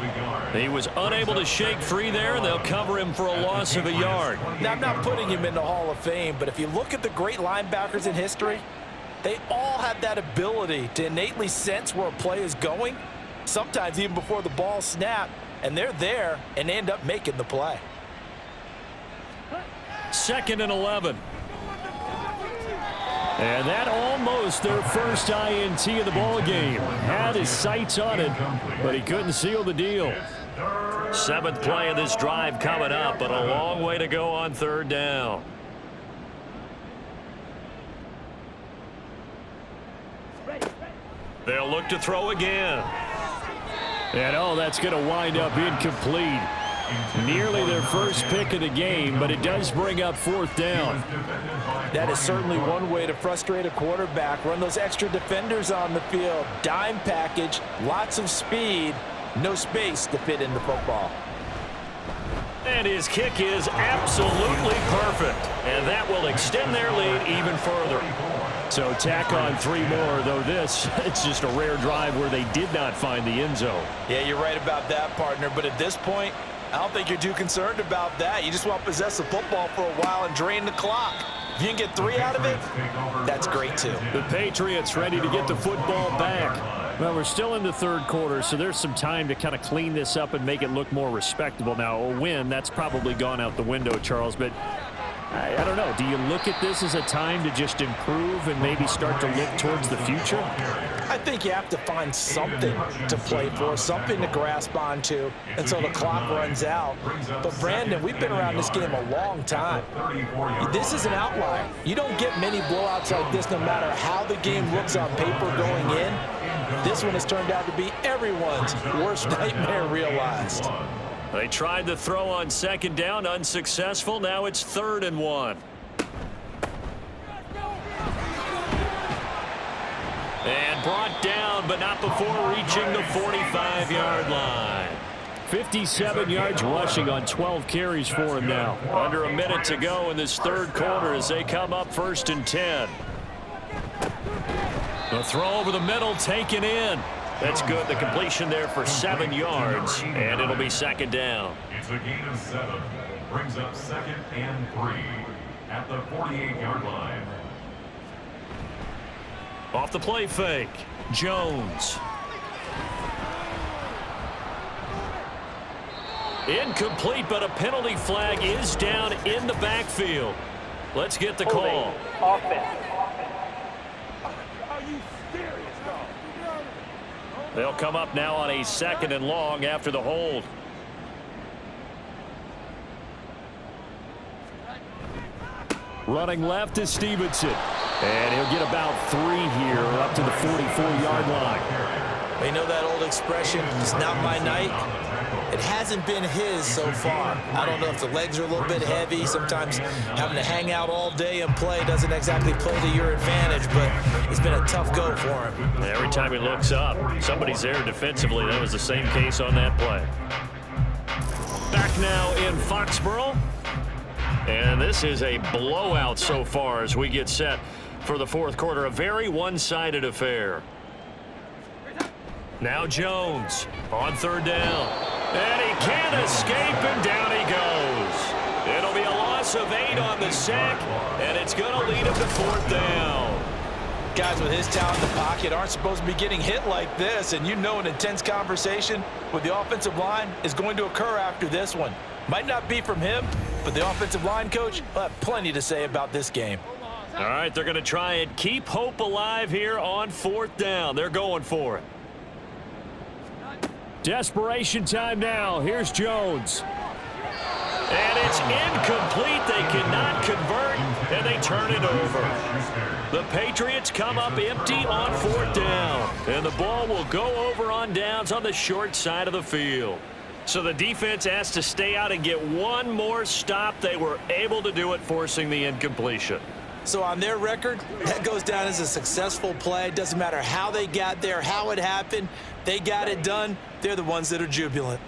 He was unable to shake free there, and they'll cover him for a loss of a yard. Now, I'm not putting him in the Hall of Fame, but if you look at the great linebackers in history, they all have that ability to innately sense where a play is going, sometimes even before the ball snapped, and they're there and end up making the play. 2nd and 11. And that almost their first INT of the ball game. Had his sights on it, but he couldn't seal the deal. 7th play of this drive coming up, but a long way to go on 3rd down. They'll look to throw again. And that's going to wind up incomplete. Nearly their first pick of the game, but it does bring up 4th down. That is certainly one way to frustrate a quarterback. Run those extra defenders on the field. Dime package, lots of speed, no space to fit in the football. And his kick is absolutely perfect. And that will extend their lead even further. So tack on 3 more, though it's just a rare drive where they did not find the end zone. Yeah, you're right about that, partner. But at this point, I don't think you're too concerned about that. You just want to possess the football for a while and drain the clock. If you can get 3 out of it, that's great too. The Patriots ready to get the football back. Well, we're still in the third quarter, so there's some time to kind of clean this up and make it look more respectable. Now, a win, that's probably gone out the window, Charles, but I don't know. Do you look at this as a time to just improve and maybe start to look towards the future? I think you have to find something to play for, something to grasp onto until the clock runs out. But, Brandon, we've been around this game a long time. This is an outlier. You don't get many blowouts like this no matter how the game looks on paper going in. This one has turned out to be everyone's worst nightmare realized. They tried the throw on second down, unsuccessful. Now it's 3rd and 1. And brought down, but not before reaching the 45-yard line. 57 yards rushing on 12 carries for him now. Under a minute to go in this third quarter as they come up 1st and 10. The throw over the middle taken in. That's good. The completion there for 7 yards, and it'll be 2nd down. It's a gain of 7. Brings up 2nd and 3 at the 48-yard line. Off the play fake, Jones. Incomplete, but a penalty flag is down in the backfield. Let's get the call. Offense. They'll come up now on a 2nd and long after the hold. Running left is Stevenson. And he'll get about 3 here up to the 44-yard line. You know that old expression, it's not my night? It hasn't been his so far. I don't know if the legs are a little bit heavy. Sometimes having to hang out all day and play doesn't exactly play to your advantage, but it's been a tough go for him. Every time he looks up, somebody's there defensively. That was the same case on that play. Back now in Foxborough. And this is a blowout so far as we get set for the fourth quarter. A very one-sided affair. Now Jones on 3rd down. And he can't escape, and down he goes. It'll be a loss of 8 on the sack, and it's going to lead him to 4th down. Guys with his talent in the pocket aren't supposed to be getting hit like this, and you know an intense conversation with the offensive line is going to occur after this one. Might not be from him, but the offensive line coach will have plenty to say about this game. All right, they're going to try and keep hope alive here on 4th down. They're going for it. Desperation time now. Here's Jones. And it's incomplete. They cannot convert, and they turn it over. The Patriots come up empty on 4th down, and the ball will go over on downs on the short side of the field. So the defense has to stay out and get one more stop. They were able to do it, forcing the incompletion. So on their record, that goes down as a successful play. Doesn't matter how they got there, how it happened. They got it done. They're the ones that are jubilant.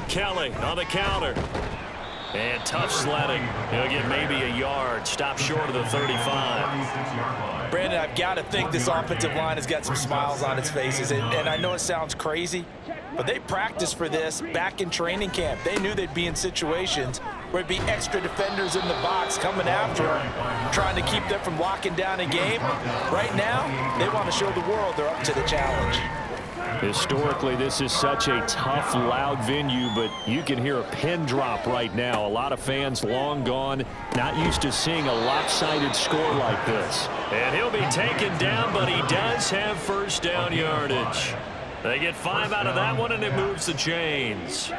Kelly on the counter. And tough sledding. He'll get maybe a yard. Stop short of the 35. Brandon, I've got to think this offensive line has got some smiles on its faces. And I know it sounds crazy, but they practiced for this back in training camp. They knew they'd be in situations where it'd be extra defenders in the box coming after them, trying to keep them from locking down a game. Right now, they want to show the world they're up to the challenge. Historically, this is such a tough, loud venue, but you can hear a pin drop right now. A lot of fans long gone, not used to seeing a lopsided score like this. And he'll be taken down, but he does have 1st down yardage. They get 5 out of that one, and it moves the chains.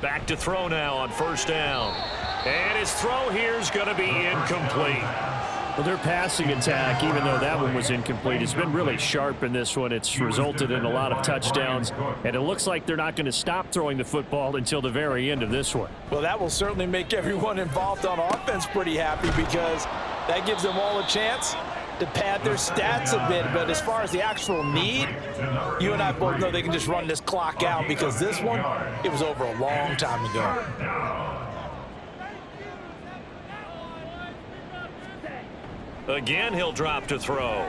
Back to throw now on 1st down. And his throw here is going to be incomplete. Well, their passing attack, even though that one was incomplete, has been really sharp in this one. It's resulted in a lot of touchdowns, and it looks like they're not going to stop throwing the football until the very end of this one. Well, that will certainly make everyone involved on offense pretty happy because that gives them all a chance to pad their stats a bit. But as far as the actual need, you and I both know they can just run this clock out because this one, it was over a long time ago. Again, he'll drop to throw.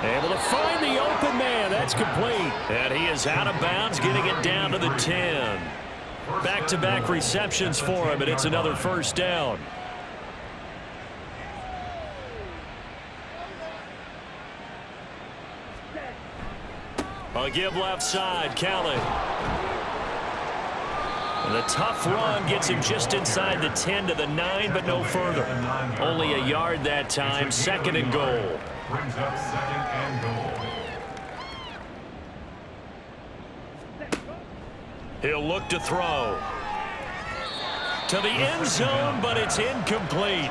Able to find the open man. That's complete. And he is out of bounds, getting it down to the 10. Back-to-back receptions for him, and it's another 1st down. A give left side, Kelly. And the tough run gets him just inside the 10 to the 9, but no further. Only a yard that time, 2nd and goal. Brings up 2nd and goal. He'll look to throw. To the end zone, but it's incomplete.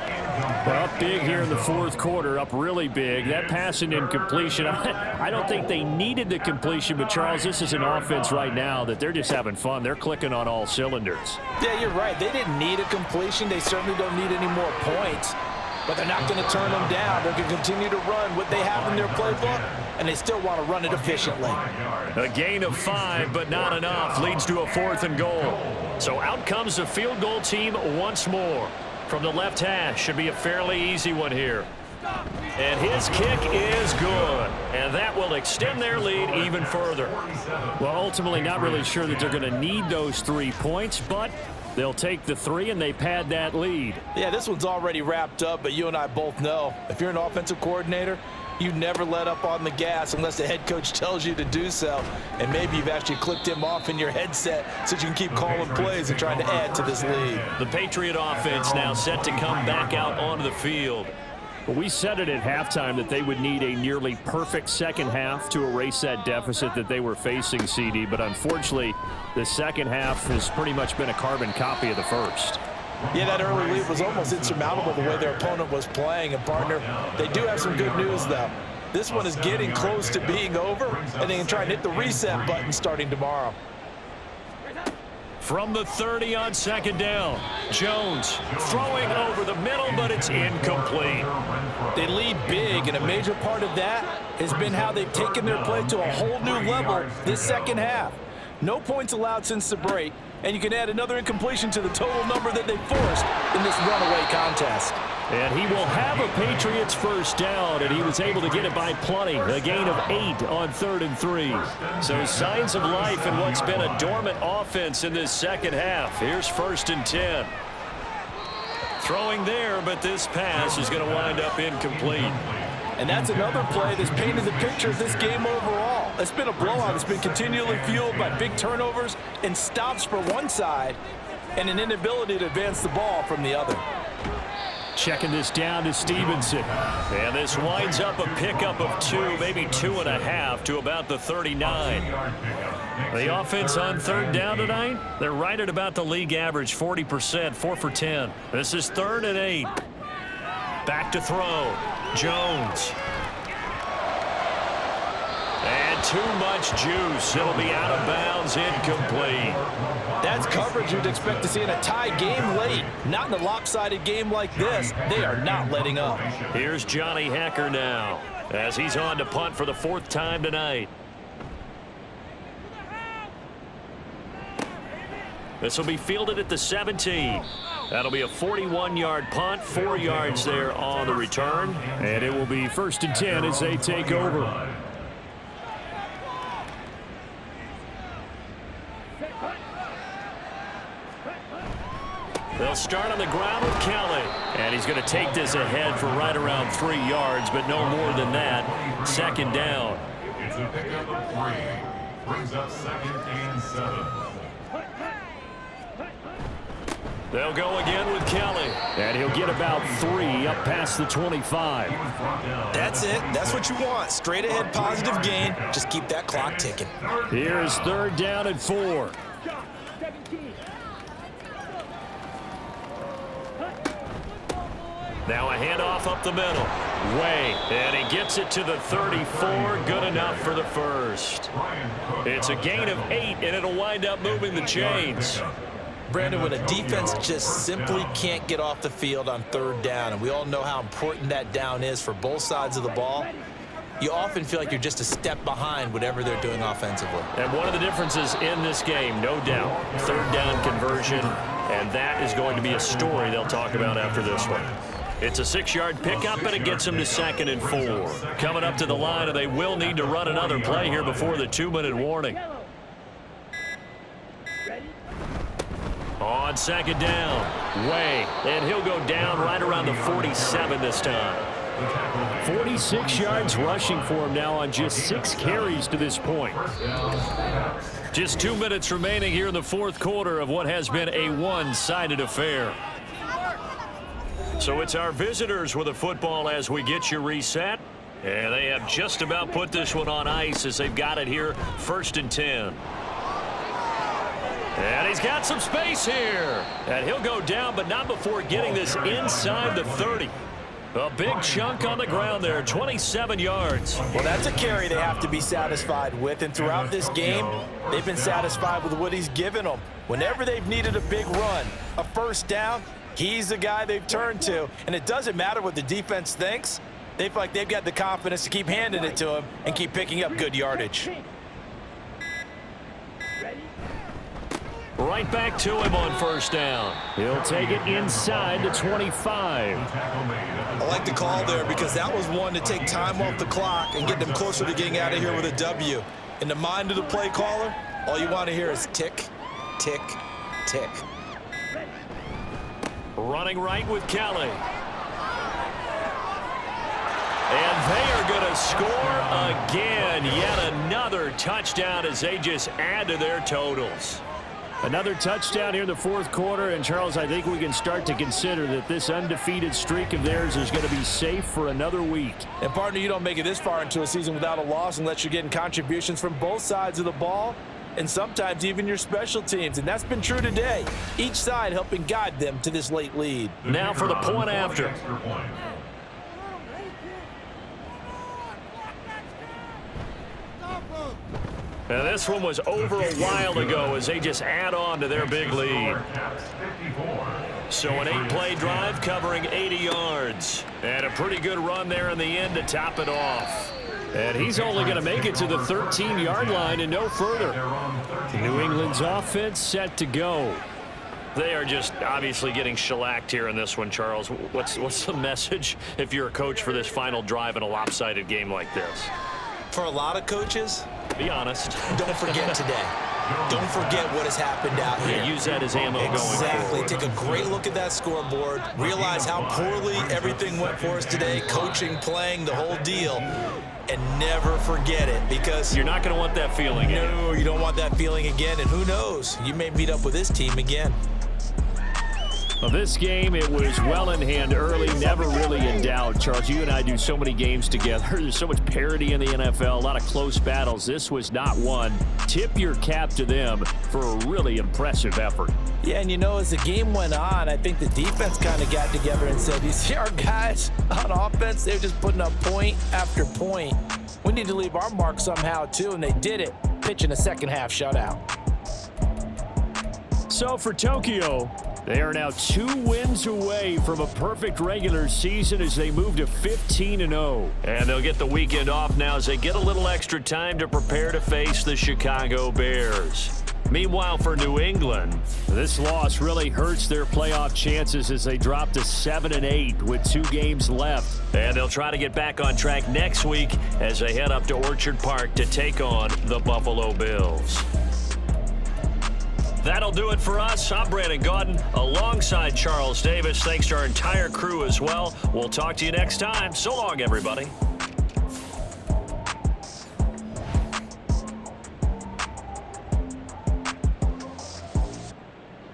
Well, up big here in the 4th quarter, up really big. That pass and incompletion, I don't think they needed the completion, but Charles, this is an offense right now that they're just having fun. They're clicking on all cylinders. Yeah, you're right. They didn't need a completion. They certainly don't need any more points, but they're not going to turn them down. They're going to continue to run what they have in their playbook, and they still want to run it efficiently. A gain of 5, but not enough. Leads to a 4th and goal. So out comes the field goal team once more. From the left hash, should be a fairly easy one here. And his kick is good. And that will extend their lead even further. Well, ultimately not really sure that they're going to need those 3 points, but they'll take the 3 and they pad that lead. Yeah, this one's already wrapped up, but you and I both know if you're an offensive coordinator, you never let up on the gas unless the head coach tells you to do so. And maybe you've actually clicked him off in your headset so you can keep calling plays and trying to add to this lead. The Patriot offense now set to come back out onto the field. Well, we said it at halftime that they would need a nearly perfect second half to erase that deficit that they were facing, CD. But unfortunately, the second half has pretty much been a carbon copy of the first. Yeah, that early lead was almost insurmountable the way their opponent was playing. And, partner, they do have some good news, though. This one is getting close to being over, and they can try and hit the reset button starting tomorrow. From the 30 on 2nd down, Jones throwing over the middle, but it's incomplete. They lead big, and a major part of that has been how they've taken their play to a whole new level this second half. No points allowed since the break, and you can add another incompletion to the total number that they forced in this runaway contest. And he will have a Patriots first down, and he was able to get it by plenty. A gain of 8 on 3rd and 3. So signs of life in what's been a dormant offense in this second half. Here's 1st and 10. Throwing there, but this pass is going to wind up incomplete. And that's another play that's painted the picture of this game overall. It's been a blowout. It's been continually fueled by big turnovers and stops for one side and an inability to advance the ball from the other. Checking this down to Stevenson. And this winds up a pickup of 2, maybe 2.5 to about the 39. The offense on 3rd down tonight, they're right at about the league average, 40%, 4 for 10. This is 3rd and 8. Back to throw. Jones. And too much juice. It'll be out of bounds, incomplete. That's coverage you'd expect to see in a tie game late. Not in a lopsided game like this. They are not letting up. Here's Johnny Hecker now as he's on to punt for the 4th time tonight. This will be fielded at the 17. That'll be a 41-yard punt, 4 yards there on the return. And it will be 1st and 10 as they take over. They'll start on the ground with Kelly. And he's going to take this ahead for right around 3 yards, but no more than that. 2nd down. It's a pickup of 3. Brings up 2nd and 7. They'll go again with Kelly. And he'll get about 3 up past the 25. That's it. That's what you want. Straight ahead positive gain. Just keep that clock ticking. Here's 3rd down and 4. Now a handoff up the middle. Way. And he gets it to the 34. Good enough for the first. It's a gain of 8, and it'll wind up moving the chains. Brandon, when a defense just simply can't get off the field on 3rd down, and we all know how important that down is for both sides of the ball, you often feel like you're just a step behind whatever they're doing offensively. And one of the differences in this game, no doubt, 3rd down conversion, and that is going to be a story they'll talk about after this one. It's a 6-yard pickup, and it gets them to 2nd and 4. Coming up to the line, and they will need to run another play here before the 2-minute warning. On 2nd down, Way, and he'll go down right around the 47 this time. 46 yards rushing for him now on just 6 carries to this point. Just 2 minutes remaining here in the fourth quarter of what has been a one-sided affair. So it's our visitors with the football as we get you reset. And they have just about put this one on ice as they've got it here, 1st and 10. And he's got some space here. And he'll go down, but not before getting this inside the 30. A big chunk on the ground there, 27 yards. Well, that's a carry they have to be satisfied with. And throughout this game, they've been satisfied with what he's given them. Whenever they've needed a big run, a first down, he's the guy they've turned to. And it doesn't matter what the defense thinks. They feel like they've got the confidence to keep handing it to him and keep picking up good yardage. Right back to him on first down. He'll take it inside the 25. I like the call there because that was one to take time off the clock and get them closer to getting out of here with a W. In the mind of the play caller, all you want to hear is tick, tick, tick. Running right with Kelly. And they are going to score again. Yet another touchdown as they just add to their totals. Another touchdown here in the fourth quarter. And, Charles, I think we can start to consider that this undefeated streak of theirs is going to be safe for another week. And, partner, you don't make it this far into a season without a loss unless you're getting contributions from both sides of the ball and sometimes even your special teams. And that's been true today. Each side helping guide them to this late lead. Now for the point after. And this one was over a while ago as they just add on to their big lead. So an 8-play drive covering 80 yards. And a pretty good run there in the end to top it off. And he's only going to make it to the 13-yard line and no further. New England's offense set to go. They are just obviously getting shellacked here in this one, Charles. What's the message if you're a coach for this final drive in a lopsided game like this? For a lot of coaches, be honest. Don't forget today. Don't forget what has happened out here. Use that as ammo going forward. Exactly. Take a great look at that scoreboard. Realize how poorly everything went for us today. Coaching, playing, the whole deal. And never forget it because you're not going to want that feeling again. No, you don't want that feeling again. And who knows? You may meet up with this team again. Well, this game, it was well in hand early, never really in doubt. Charles, you and I do so many games together. There's so much parity in the NFL, a lot of close battles. This was not one. Tip your cap to them for a really impressive effort. Yeah, and you know, as the game went on, I think the defense kind of got together and said, you see our guys on offense, they're just putting up point after point. We need to leave our mark somehow, too, and they did it, pitching a second-half shutout. So for Tokyo, they are now 2 wins away from a perfect regular season as they move to 15-0. And they'll get the weekend off now as they get a little extra time to prepare to face the Chicago Bears. Meanwhile, for New England, this loss really hurts their playoff chances as they drop to 7-8 with 2 games left. And they'll try to get back on track next week as they head up to Orchard Park to take on the Buffalo Bills. That'll do it for us. I'm Brandon Gaudin alongside Charles Davis. Thanks to our entire crew as well. We'll talk to you next time. So long, everybody.